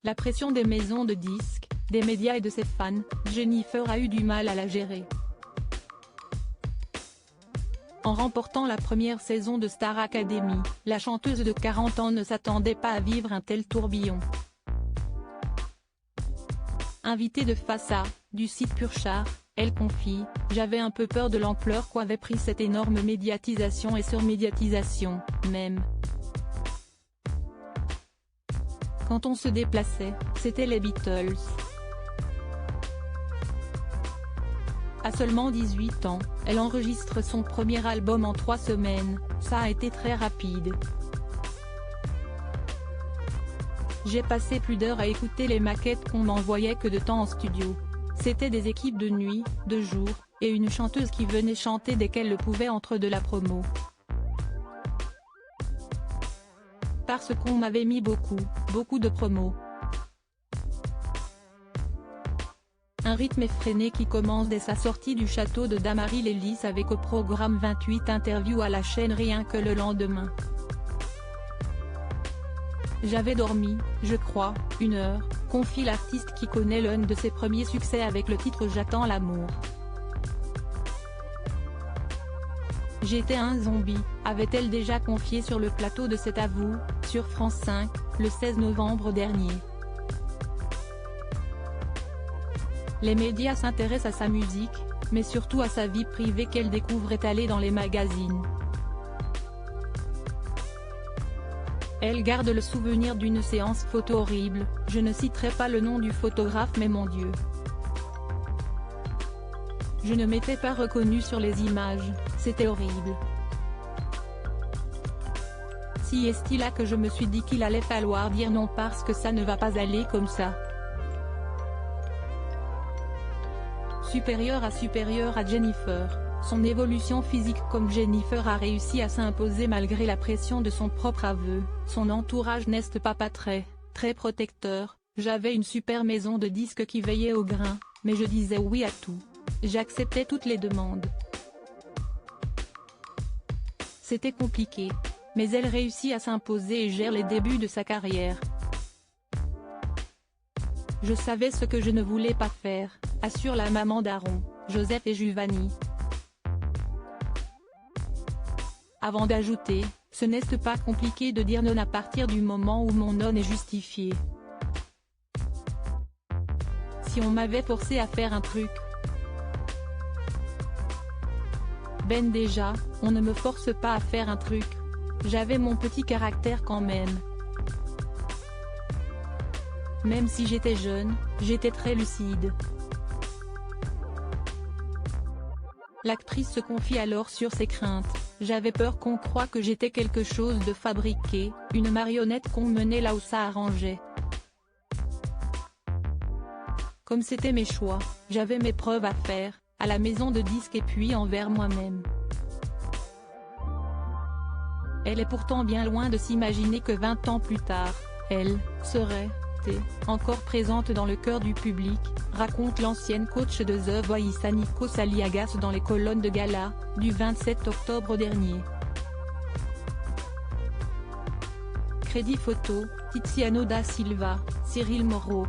La pression des maisons de disques, des médias et de ses fans, Jennifer a eu du mal à la gérer. En remportant la première saison de Star Academy, la chanteuse de 40 ans ne s'attendait pas à vivre un tel tourbillon. Invitée de Face A, du site Purchart, elle confie « J'avais un peu peur de l'ampleur qu'avait pris cette énorme médiatisation et surmédiatisation, même. Quand on se déplaçait, c'était les Beatles. » À seulement 18 ans, elle enregistre son premier album en 3 semaines, ça a été très rapide. J'ai passé plus d'heures à écouter les maquettes qu'on m'envoyait que de temps en studio. C'était des équipes de nuit, de jour, et une chanteuse qui venait chanter dès qu'elle le pouvait entre de la promo. Parce qu'on m'avait mis beaucoup de promos. Un rythme effréné qui commence dès sa sortie du château de Damary-les-Lys avec au programme 28 interviews à la chaîne rien que le lendemain. J'avais dormi, je crois, 1 heure, confie l'artiste qui connaît l'un de ses premiers succès avec le titre J'attends l'amour. J'étais un zombie, avait-elle déjà confié sur le plateau de C'est à vous, sur France 5, le 16 novembre dernier. Les médias s'intéressent à sa musique, mais surtout à sa vie privée qu'elle découvre étalée dans les magazines. Elle garde le souvenir d'une séance photo horrible, je ne citerai pas le nom du photographe mais mon Dieu. Je ne m'étais pas reconnue sur les images, c'était horrible. Si est-il là que je me suis dit qu'il allait falloir dire non parce que ça ne va pas aller comme ça. Supérieure à Jennifer, son évolution physique comme Jennifer a réussi à s'imposer malgré la pression de son propre aveu, son entourage n'est pas très protecteur, j'avais une super maison de disques qui veillait au grain, mais je disais oui à tout. J'acceptais toutes les demandes. C'était compliqué. Mais elle réussit à s'imposer et gère les débuts de sa carrière. Je savais ce que je ne voulais pas faire, assure la maman d'Aaron, Joseph et Giovanni. Avant d'ajouter, ce n'est pas compliqué de dire non à partir du moment où mon non est justifié. Si on m'avait forcé à faire un truc. Ben déjà, on ne me force pas à faire un truc. J'avais mon petit caractère quand même. Même si j'étais jeune, j'étais très lucide. L'actrice se confie alors sur ses craintes. J'avais peur qu'on croie que j'étais quelque chose de fabriqué, une marionnette qu'on menait là où ça arrangeait. Comme c'était mes choix, j'avais mes preuves à faire, à la maison de disques et puis envers moi-même. Elle est pourtant bien loin de s'imaginer que 20 ans plus tard, elle serait encore présente dans le cœur du public, raconte l'ancienne coach de The Voice Nikos Aliagas dans les colonnes de Gala, du 27 octobre dernier. Crédit photo, Tiziano da Silva, Cyril Moreau,